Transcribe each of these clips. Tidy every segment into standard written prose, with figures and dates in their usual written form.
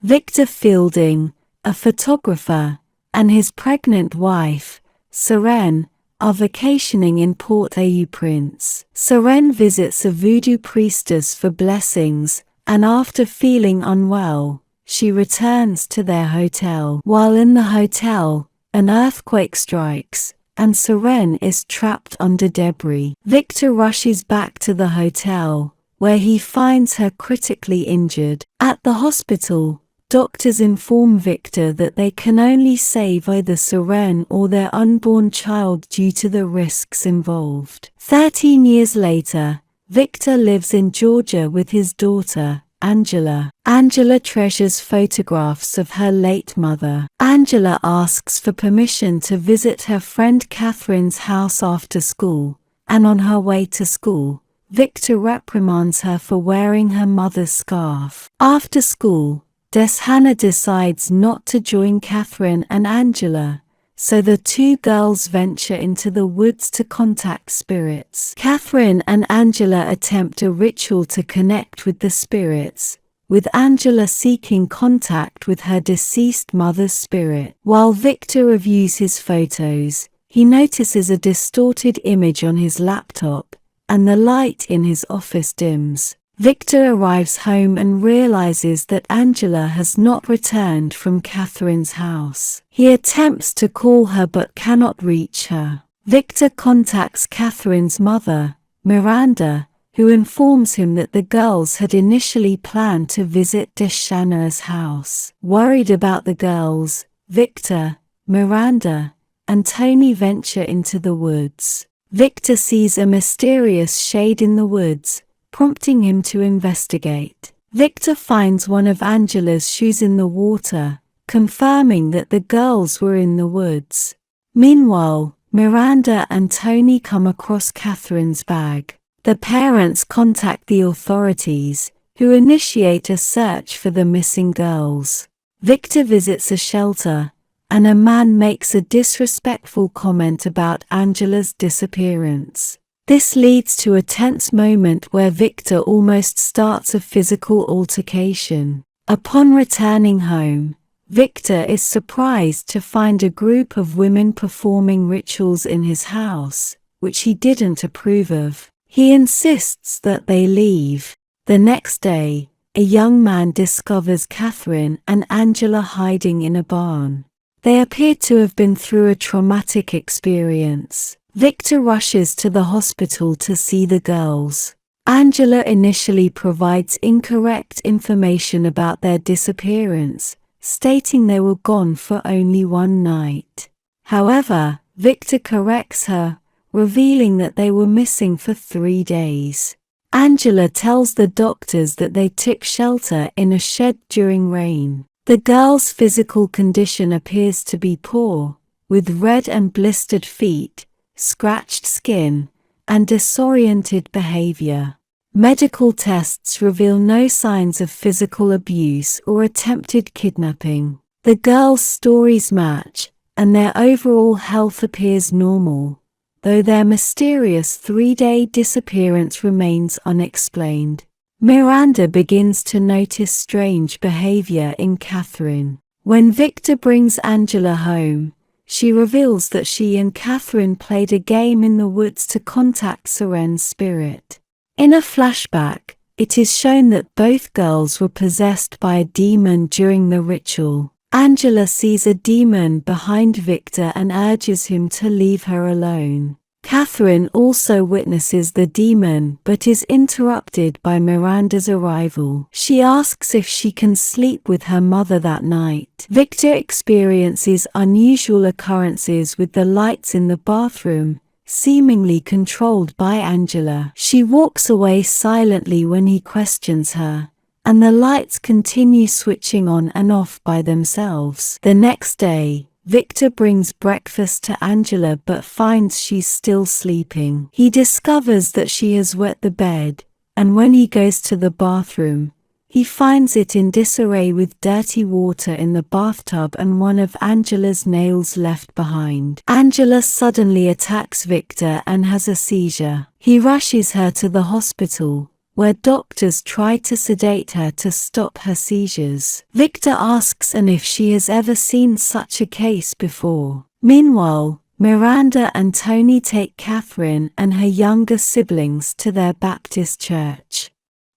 Victor Fielding, a photographer, and his pregnant wife, Seren, are vacationing in Port-au-Prince. Seren visits a voodoo priestess for blessings, and after feeling unwell, she returns to their hotel. While in the hotel, an earthquake strikes, and Seren is trapped under debris. Victor rushes back to the hotel, where he finds her critically injured. At the hospital, doctors inform Victor that they can only save either Seren or their unborn child due to the risks involved. 13 years later, Victor lives in Georgia with his daughter, Angela. Angela treasures photographs of her late mother. Angela asks for permission to visit her friend Katherine's house after school, and on her way to school, Victor reprimands her for wearing her mother's scarf. After school, Hannah decides not to join Katherine and Angela, so the two girls venture into the woods to contact spirits. Katherine and Angela attempt a ritual to connect with the spirits, with Angela seeking contact with her deceased mother's spirit. While Victor reviews his photos, he notices a distorted image on his laptop, and the light in his office dims. Victor arrives home and realizes that Angela has not returned from Katherine's house. He attempts to call her but cannot reach her. Victor contacts Katherine's mother, Miranda, who informs him that the girls had initially planned to visit Hannah's house. Worried about the girls, Victor, Miranda, and Tony venture into the woods. Victor sees a mysterious shade in the woods, prompting him to investigate. Victor finds one of Angela's shoes in the water, confirming that the girls were in the woods. Meanwhile, Miranda and Tony come across Katherine's bag. The parents contact the authorities, who initiate a search for the missing girls. Victor visits a shelter, and a man makes a disrespectful comment about Angela's disappearance. This leads to a tense moment where Victor almost starts a physical altercation. Upon returning home, Victor is surprised to find a group of women performing rituals in his house, which he didn't approve of. He insists that they leave. The next day, a young man discovers Katherine and Angela hiding in a barn. They appear to have been through a traumatic experience. Victor rushes to the hospital to see the girls. Angela initially provides incorrect information about their disappearance, stating they were gone for only one night. However, Victor corrects her, revealing that they were missing for 3 days. Angela tells the doctors that they took shelter in a shed during rain. The girls' physical condition appears to be poor, with red and blistered feet, scratched skin, and disoriented behavior. Medical tests reveal no signs of physical abuse or attempted kidnapping. The girls' stories match, and their overall health appears normal, though their mysterious 3-day disappearance remains unexplained. Miranda begins to notice strange behavior in Katherine. When Victor brings Angela home, she reveals that she and Katherine played a game in the woods to contact Seren's spirit. In a flashback, it is shown that both girls were possessed by a demon during the ritual. Angela sees a demon behind Victor and urges him to leave her alone. Katherine also witnesses the demon but is interrupted by Miranda's arrival. She asks if she can sleep with her mother that night. Victor experiences unusual occurrences with the lights in the bathroom, seemingly controlled by Angela. She walks away silently when he questions her, and the lights continue switching on and off by themselves. The next day, Victor brings breakfast to Angela but finds she's still sleeping. He discovers that she has wet the bed, and when he goes to the bathroom, he finds it in disarray with dirty water in the bathtub and one of Angela's nails left behind. Angela suddenly attacks Victor and has a seizure. He rushes her to the hospital, where doctors try to sedate her to stop her seizures. Victor asks Anne if she has ever seen such a case before. Meanwhile, Miranda and Tony take Katherine and her younger siblings to their Baptist church.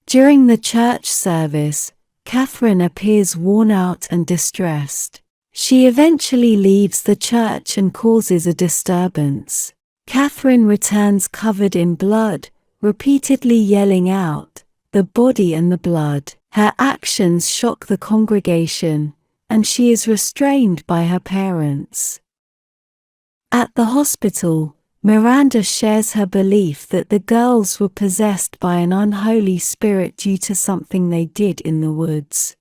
During the church service, Katherine appears worn out and distressed. She eventually leaves the church and causes a disturbance. Katherine returns covered in blood, repeatedly yelling out, "The body and the blood." Her actions shock the congregation, and she is restrained by her parents. At the hospital, Miranda shares her belief that the girls were possessed by an unholy spirit due to something they did in the woods.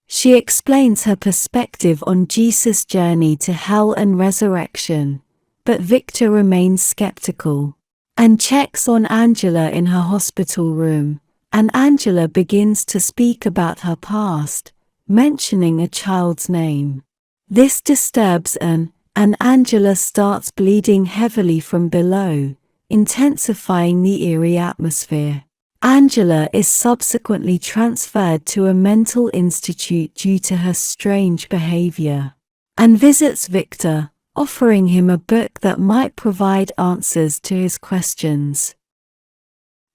She explains her perspective on Jesus' journey to hell and resurrection, but Victor remains skeptical. And checks on Angela in her hospital room, and Angela begins to speak about her past, mentioning a child's name. This disturbs Anne, and Angela starts bleeding heavily from below, intensifying the eerie atmosphere. Angela is subsequently transferred to a mental institute due to her strange behavior, and visits Victor, offering him a book that might provide answers to his questions.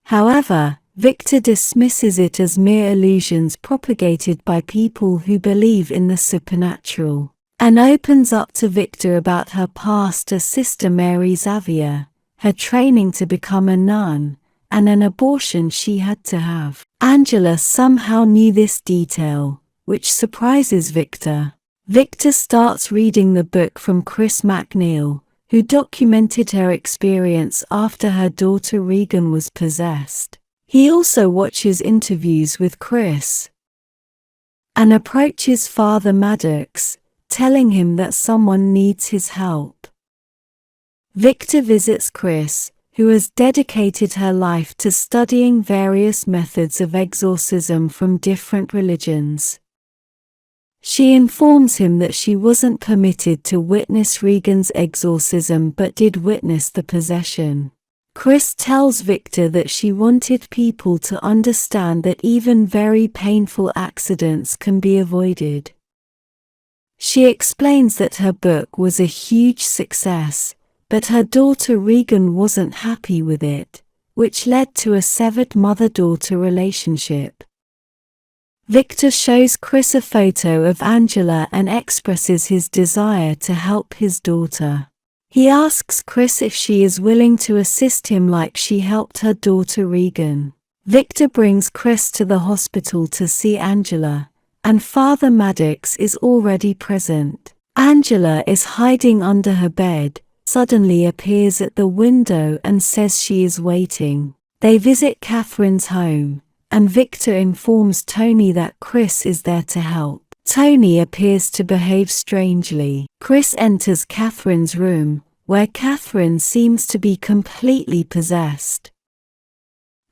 However, Victor dismisses it as mere illusions propagated by people who believe in the supernatural, and opens up to Victor about her past as Sister Mary Xavier, her training to become a nun, and an abortion she had to have. Angela somehow knew this detail, which surprises Victor. Victor starts reading the book from Chris McNeil, who documented her experience after her daughter Regan was possessed. He also watches interviews with Chris and approaches Father Maddox, telling him that someone needs his help. Victor visits Chris, who has dedicated her life to studying various methods of exorcism from different religions. She informs him that she wasn't permitted to witness Regan's exorcism but did witness the possession. Chris tells Victor that she wanted people to understand that even very painful accidents can be avoided. She explains that her book was a huge success, but her daughter Regan wasn't happy with it, which led to a severed mother-daughter relationship. Victor shows Chris a photo of Angela and expresses his desire to help his daughter. He asks Chris if she is willing to assist him like she helped her daughter Regan. Victor brings Chris to the hospital to see Angela, and Father Maddox is already present. Angela is hiding under her bed, suddenly appears at the window and says she is waiting. They visit Katherine's home, and Victor informs Tony that Chris is there to help. Tony appears to behave strangely. Chris enters Katherine's room, where Katherine seems to be completely possessed.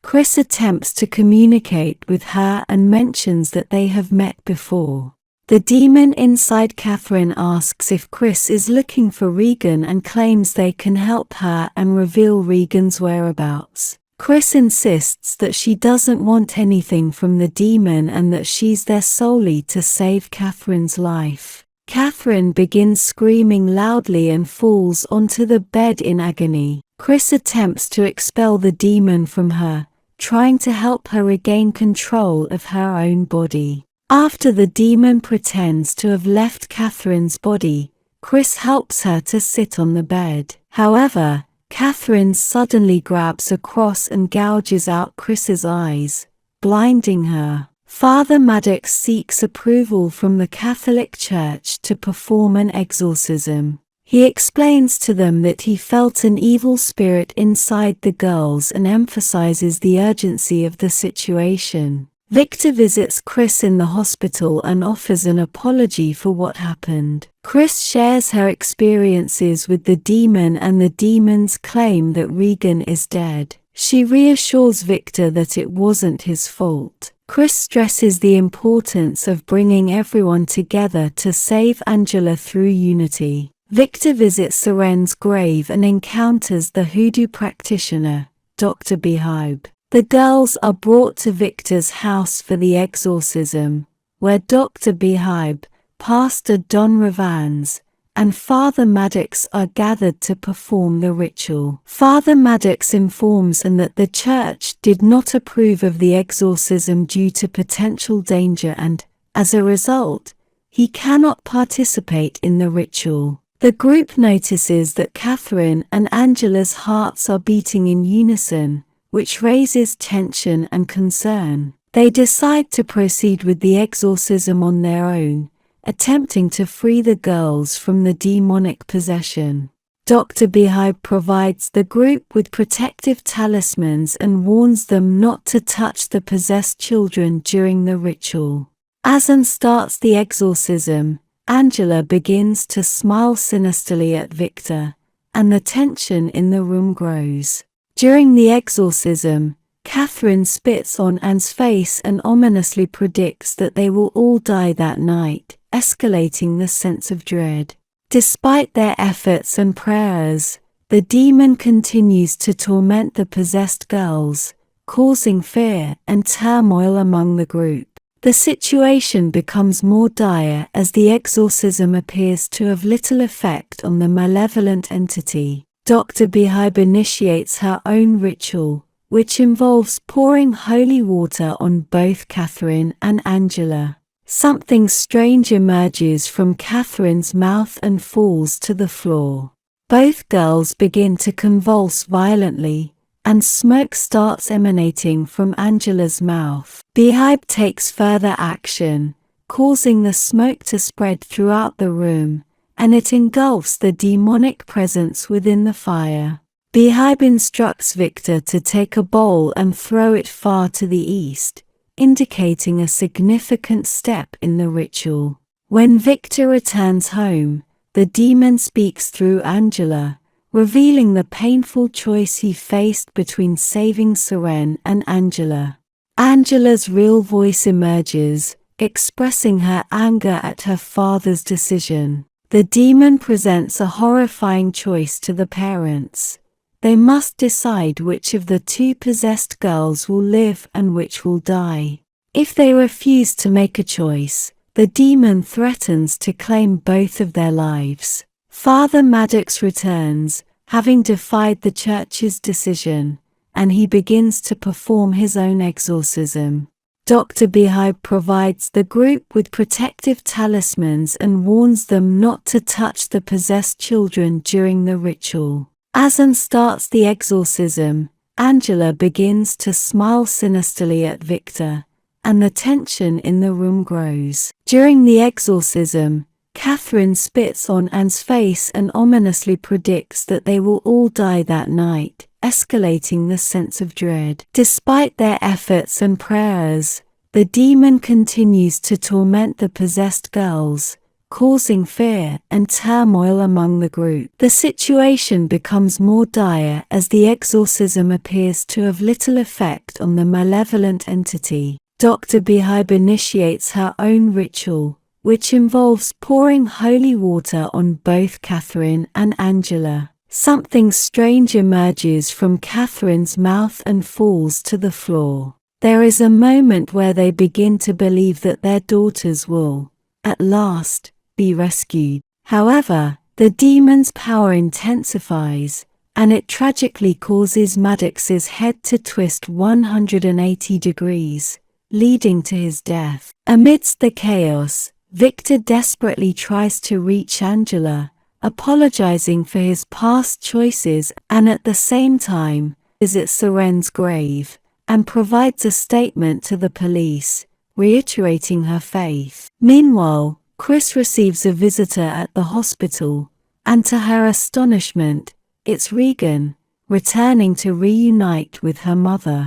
Chris attempts to communicate with her and mentions that they have met before. The demon inside Katherine asks if Chris is looking for Regan and claims they can help her and reveal Regan's whereabouts. Chris insists that she doesn't want anything from the demon and that she's there solely to save Katherine's life. Katherine begins screaming loudly and falls onto the bed in agony. Chris attempts to expel the demon from her, trying to help her regain control of her own body. After the demon pretends to have left Katherine's body, Chris helps her to sit on the bed. However, Katherine suddenly grabs a cross and gouges out Chris's eyes, blinding her. Father Maddox seeks approval from the Catholic Church to perform an exorcism. He explains to them that he felt an evil spirit inside the girls and emphasizes the urgency of the situation. Victor visits Chris in the hospital and offers an apology for what happened. Chris shares her experiences with the demon and the demon's claim that Regan is dead. She reassures Victor that it wasn't his fault. Chris stresses the importance of bringing everyone together to save Angela through unity. Victor visits Serene's grave and encounters the hoodoo practitioner, Dr. Behaib. The girls are brought to Victor's house for the exorcism, where Dr. Behibe, Pastor Don Revans, and Father Maddox are gathered to perform the ritual. Father Maddox informs them that the church did not approve of the exorcism due to potential danger and, as a result, he cannot participate in the ritual. The group notices that Katherine and Angela's hearts are beating in unison, which raises tension and concern. They decide to proceed with the exorcism on their own, attempting to free the girls from the demonic possession. Dr. Behibe provides the group with protective talismans and warns them not to touch the possessed children during the ritual. As Anne starts the exorcism, Angela begins to smile sinisterly at Victor, and the tension in the room grows. During the exorcism, Katherine spits on Anne's face and ominously predicts that they will all die that night, escalating the sense of dread. Despite their efforts and prayers, the demon continues to torment the possessed girls, causing fear and turmoil among the group. The situation becomes more dire as the exorcism appears to have little effect on the malevolent entity. Dr. Behibe initiates her own ritual, which involves pouring holy water on both Katherine and Angela. Something strange emerges from Katherine's mouth and falls to the floor. Both girls begin to convulse violently, and smoke starts emanating from Angela's mouth. Behibe takes further action, causing the smoke to spread throughout the room, and it engulfs the demonic presence within the fire. Behibe instructs Victor to take a bowl and throw it far to the east, indicating a significant step in the ritual. When Victor returns home, the demon speaks through Angela, revealing the painful choice he faced between saving Seren and Angela. Angela's real voice emerges, expressing her anger at her father's decision. The demon presents a horrifying choice to the parents. They must decide which of the two possessed girls will live and which will die. If they refuse to make a choice, the demon threatens to claim both of their lives. Father Maddox returns, having defied the church's decision, and he begins to perform his own exorcism. Dr. Behibe provides the group with protective talismans and warns them not to touch the possessed children during the ritual. As Anne starts the exorcism, Angela begins to smile sinisterly at Victor, and the tension in the room grows. During the exorcism, Katherine spits on Anne's face and ominously predicts that they will all die that night, escalating the sense of dread. Despite their efforts and prayers, the demon continues to torment the possessed girls, causing fear and turmoil among the group. The situation becomes more dire as the exorcism appears to have little effect on the malevolent entity. Dr. Behibe initiates her own ritual, which involves pouring holy water on both Katherine and Angela. Something strange emerges from Katherine's mouth and falls to the floor. There is a moment where they begin to believe that their daughters will, at last, be rescued. However, the demon's power intensifies, and it tragically causes Maddox's head to twist 180 degrees, leading to his death. Amidst the chaos, Victor desperately tries to reach Angela, apologizing for his past choices and at the same time visits Seren's grave and provides a statement to the police, reiterating her faith. Meanwhile, Chris receives a visitor at the hospital, and to her astonishment, it's Regan, returning to reunite with her mother.